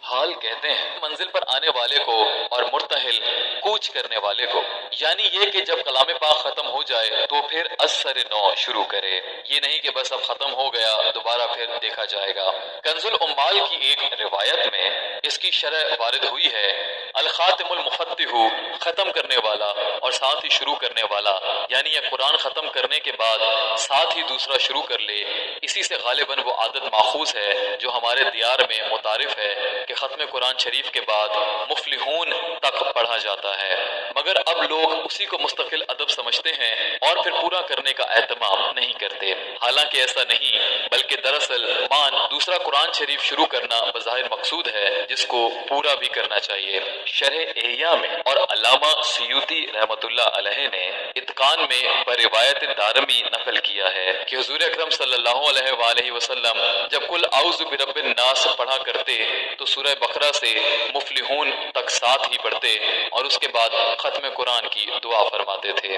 हाल कहते हैं मंजिल पर आने वाले को और मुर्तहिल कूच करने वाले को, यानी ये कि जब कलाम पाक खत्म हो जाए तो फिर असर नौ शुरू करे। ये नहीं कि बस अब खत्म हो गया दोबारा फिर देखा जाएगा। कंजुल उम्माल की एक रिवायत में इसकी शरह वारिद हुई है, अल खातिमुल मुफत्तिहु, खत्म करने वाला और साथ ही शुरू करने वाला, यानी यह कुरान खत्म करने के बाद साथ ही दूसरा शुरू कर ले। इसी से गालिबन वो आदत माखूज है जो हमारे दियार में मुतारिफ है कि खत्म कुरान शरीफ के बाद मुफलिहून तक पढ़ा जाता है, मगर अब लोग उसी को मुस्तकिल अदब समझते हैं और फिर पूरा करने का एहतमाम नहीं करते। हालांकि ऐसा नहीं, बल्कि दरअसल मान दूसरा कुरान शरीफ शुरू करना बज़ाहिर मकसूद है जिसको पूरा भी करना चाहिए। शरह एहिया में और अल्लामा सुयूती रहमतुल्लाह अलैहि ने इत्कान में बरिवायत दारमी नकल किया है कि हुजूर अकरम सल्लल्लाहु अलैहि वसल्लम जब कुल औज़ु बिरब्बिन नास पढ़ा करते तो सूरह बकरा से मुफलिहून तक साथ ही पढ़ते और उसके बाद खत्म कुरान की दुआ फरमाते थे।